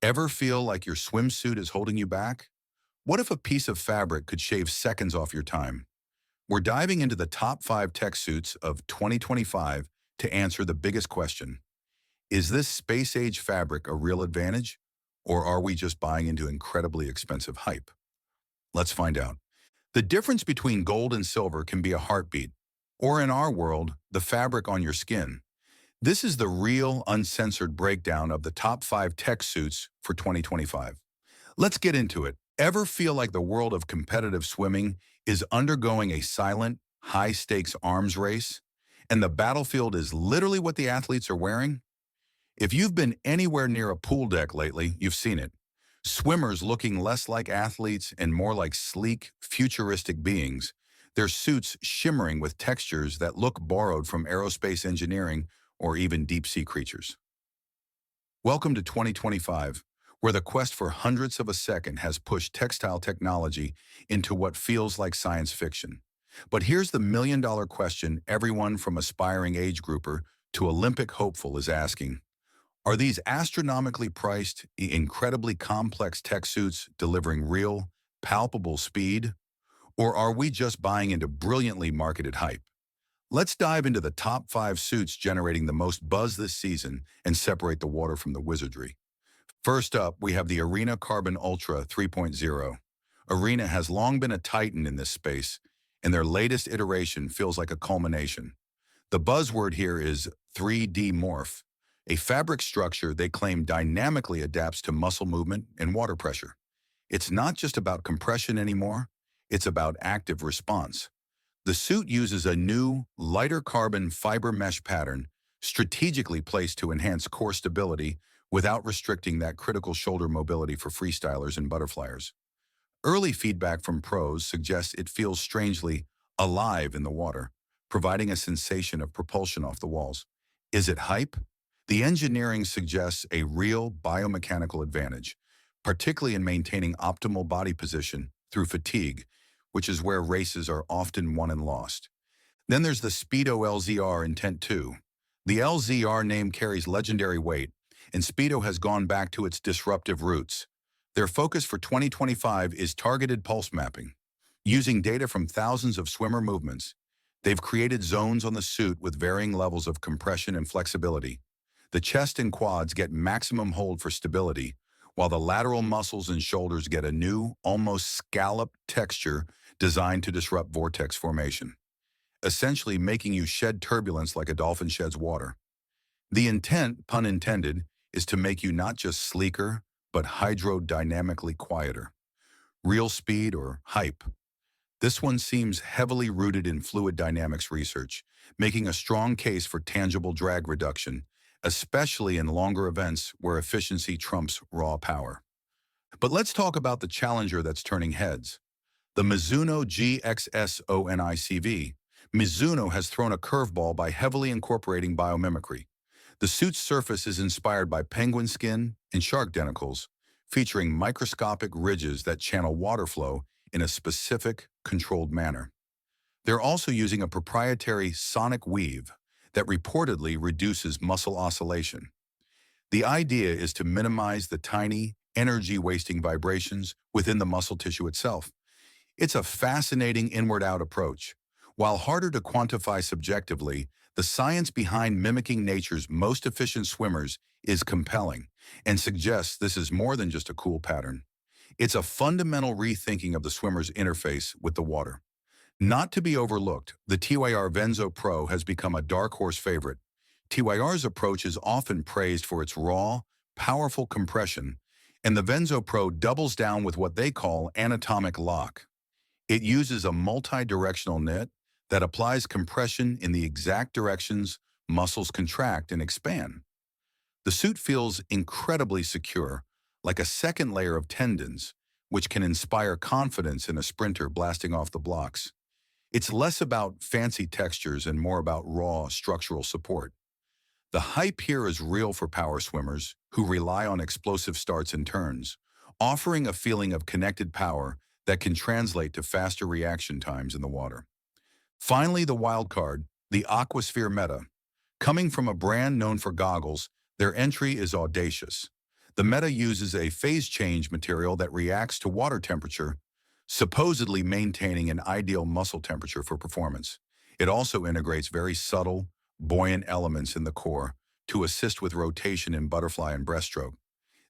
Ever feel like your swimsuit is holding you back? What if a piece of fabric could shave seconds off your time? We're diving into the top 5 tech suits of 2025 to answer the biggest question. Is this space-age fabric a real advantage, or are we just buying into incredibly expensive hype? Let's find out. The difference between gold and silver can be a heartbeat, or in our world, the fabric on your skin. This is the real, uncensored breakdown of the top 5 tech suits for 2025. Let's get into it. Ever feel like the world of competitive swimming is undergoing a silent, high-stakes arms race, and the battlefield is literally what the athletes are wearing? If you've been anywhere near a pool deck lately, you've seen it. Swimmers looking less like athletes and more like sleek, futuristic beings, their suits shimmering with textures that look borrowed from aerospace engineering or even deep-sea creatures. Welcome to 2025, where the quest for hundredths of a second has pushed textile technology into what feels like science fiction. But here's the million-dollar question everyone from aspiring age grouper to Olympic hopeful is asking. Are these astronomically priced, incredibly complex tech suits delivering real, palpable speed? Or are we just buying into brilliantly marketed hype? Let's dive into the top 5 suits generating the most buzz this season and separate the water from the wizardry. First up, we have the Arena Carbon Ultra 3.0. Arena has long been a titan in this space, and their latest iteration feels like a culmination. The buzzword here is 3D Morph, a fabric structure they claim dynamically adapts to muscle movement and water pressure. It's not just about compression anymore, it's about active response. The suit uses a new, lighter carbon fiber mesh pattern strategically placed to enhance core stability without restricting that critical shoulder mobility for freestylers and butterflyers. Early feedback from pros suggests it feels strangely alive in the water, providing a sensation of propulsion off the walls. Is it hype? The engineering suggests a real biomechanical advantage, particularly in maintaining optimal body position through fatigue, which is where races are often won and lost. Then there's the Speedo LZR Intent 2. The LZR name carries legendary weight, and Speedo has gone back to its disruptive roots. Their focus for 2025 is targeted pulse mapping. Using data from thousands of swimmer movements, they've created zones on the suit with varying levels of compression and flexibility. The chest and quads get maximum hold for stability, while the lateral muscles and shoulders get a new, almost scalloped texture designed to disrupt vortex formation, essentially making you shed turbulence like a dolphin sheds water. The intent, pun intended, is to make you not just sleeker, but hydrodynamically quieter. Real speed or hype? This one seems heavily rooted in fluid dynamics research, making a strong case for tangible drag reduction, especially in longer events where efficiency trumps raw power. But let's talk about the challenger that's turning heads. The Mizuno GXSONICV. Mizuno has thrown a curveball by heavily incorporating biomimicry. The suit's surface is inspired by penguin skin and shark denticles, featuring microscopic ridges that channel water flow in a specific, controlled manner. They're also using a proprietary sonic weave that reportedly reduces muscle oscillation. The idea is to minimize the tiny, energy-wasting vibrations within the muscle tissue itself. It's a fascinating inward-out approach. While harder to quantify subjectively, the science behind mimicking nature's most efficient swimmers is compelling and suggests this is more than just a cool pattern. It's a fundamental rethinking of the swimmer's interface with the water. Not to be overlooked, the TYR Venzo Pro has become a dark horse favorite. TYR's approach is often praised for its raw, powerful compression, and the Venzo Pro doubles down with what they call anatomic lock. It uses a multi-directional knit that applies compression in the exact directions muscles contract and expand. The suit feels incredibly secure, like a second layer of tendons, which can inspire confidence in a sprinter blasting off the blocks. It's less about fancy textures and more about raw structural support. The hype here is real for power swimmers who rely on explosive starts and turns, offering a feeling of connected power that can translate to faster reaction times in the water. Finally, the wild card, the AquaSphere Meta. Coming from a brand known for goggles, their entry is audacious. The Meta uses a phase change material that reacts to water temperature, supposedly maintaining an ideal muscle temperature for performance. It also integrates very subtle, buoyant elements in the core to assist with rotation in butterfly and breaststroke.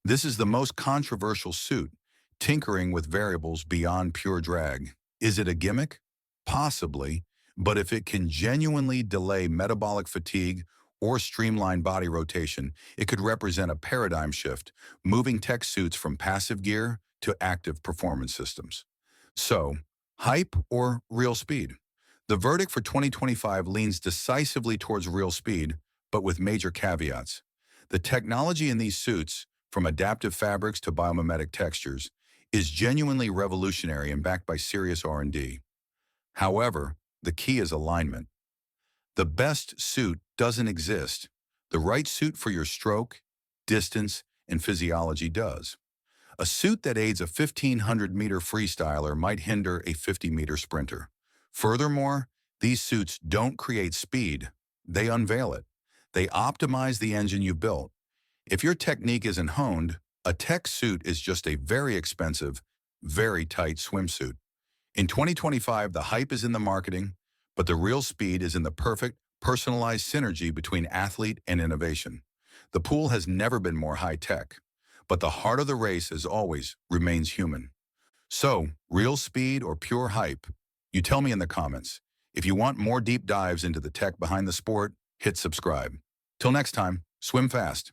This is the most controversial suit, tinkering with variables beyond pure drag. Is it a gimmick? Possibly, but if it can genuinely delay metabolic fatigue or streamline body rotation, it could represent a paradigm shift, moving tech suits from passive gear to active performance systems. So, hype or real speed? The verdict for 2025 leans decisively towards real speed, but with major caveats. The technology in these suits, from adaptive fabrics to biomimetic textures, is genuinely revolutionary and backed by serious R&D. However, the key is alignment. The best suit doesn't exist. The right suit for your stroke, distance, and physiology does. A suit that aids a 1,500-meter freestyler might hinder a 50-meter sprinter. Furthermore, these suits don't create speed. They unveil it. They optimize the engine you built. If your technique isn't honed, a tech suit is just a very expensive, very tight swimsuit. In 2025, the hype is in the marketing, but the real speed is in the perfect, personalized synergy between athlete and innovation. The pool has never been more high-tech, but the heart of the race, as always, remains human. So, real speed or pure hype? You tell me in the comments. If you want more deep dives into the tech behind the sport, hit subscribe. Till next time, swim fast.